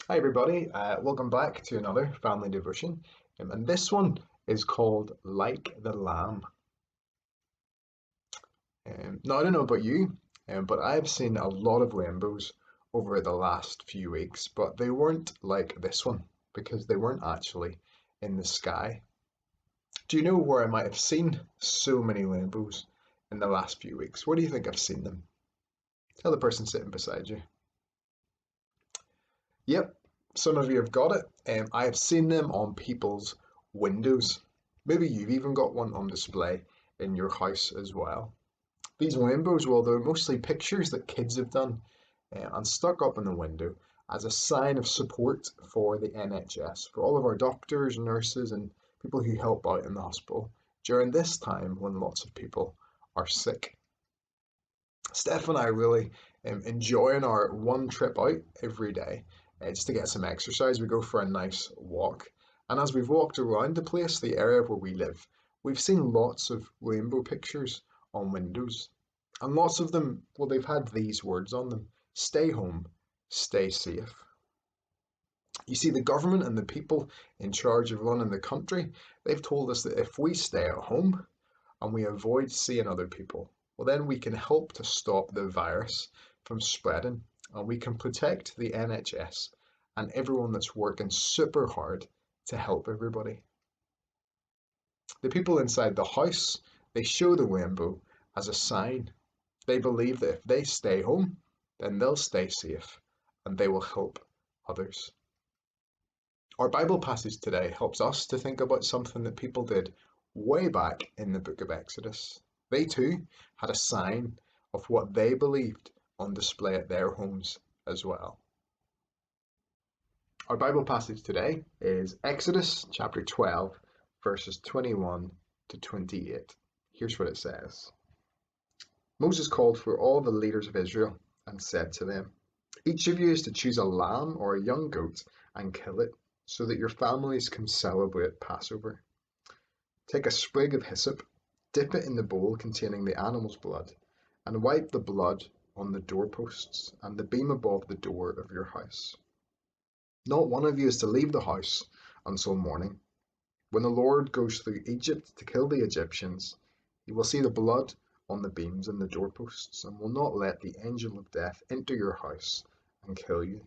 Hi everybody, welcome back to another family devotion. And this one is called Like the Lamb. Now I don't know about you, but I've seen a lot of rainbows over the last few weeks, but they weren't like this one because they weren't actually in the sky. Do you know where I might have seen so many rainbows in the last few weeks? Where do you think I've seen them? Tell the person sitting beside you. Yep, some of you have got it. I have seen them on people's windows. Maybe you've even got one on display in your house as well. These rainbows, well, they're mostly pictures that kids have done and stuck up in the window as a sign of support for the NHS, for all of our doctors, nurses, and people who help out in the hospital during this time when lots of people are sick. Steph and I really enjoying our one trip out every day just to get some exercise. We go for a nice walk. And as we've walked around the place, the area where we live, we've seen lots of rainbow pictures on windows. And lots of them, well, they've had these words on them: stay home, stay safe. You see, the government and the people in charge of running the country, they've told us that if we stay at home, and we avoid seeing other people, well, then we can help to stop the virus from spreading and we can protect the NHS and everyone that's working super hard to help everybody. The people inside the house, they show the rainbow as a sign. They believe that if they stay home, then they'll stay safe and they will help others. Our Bible passage today helps us to think about something that people did way back in the book of Exodus. They too had a sign of what they believed on display at their homes as well. Our Bible passage today is Exodus chapter 12, verses 21 to 28. Here's what it says. Moses called for all the leaders of Israel and said to them, each of you is to choose a lamb or a young goat and kill it, so that your families can celebrate Passover. Take a sprig of hyssop, dip it in the bowl containing the animal's blood, and wipe the blood on the doorposts and the beam above the door of your house. Not one of you is to leave the house until morning. When the Lord goes through Egypt to kill the Egyptians, he will see the blood on the beams and the doorposts, and will not let the angel of death enter your house and kill you.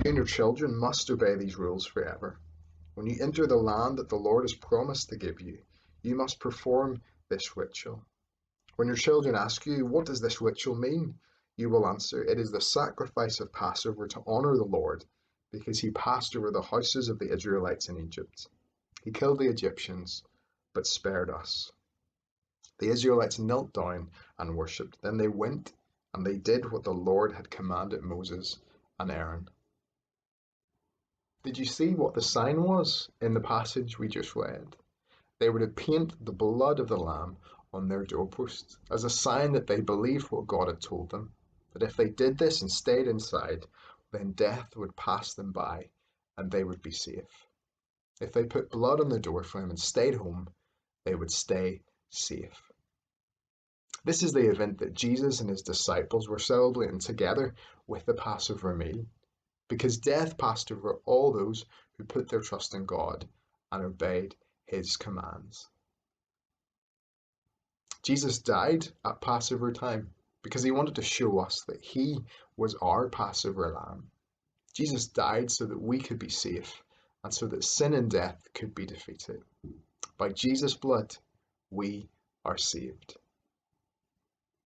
You and your children must obey these rules forever. When you enter the land that the Lord has promised to give you, you must perform this ritual. When your children ask you, what does this ritual mean? You will answer, it is the sacrifice of Passover to honor the Lord, because he passed over the houses of the Israelites in Egypt. He killed the Egyptians, but spared us. The Israelites knelt down and worshipped. Then they went and they did what the Lord had commanded Moses and Aaron. Did you see what the sign was in the passage we just read? They were to paint the blood of the lamb on their doorposts as a sign that they believed what God had told them, that if they did this and stayed inside, then death would pass them by and they would be safe. If they put blood on the doorframe and stayed home, they would stay safe. This is the event that Jesus and his disciples were celebrating together with the Passover meal, because death passed over all those who put their trust in God and obeyed his commands. Jesus died at Passover time because he wanted to show us that he was our Passover lamb. Jesus died so that we could be safe and so that sin and death could be defeated. By Jesus' blood, we are saved.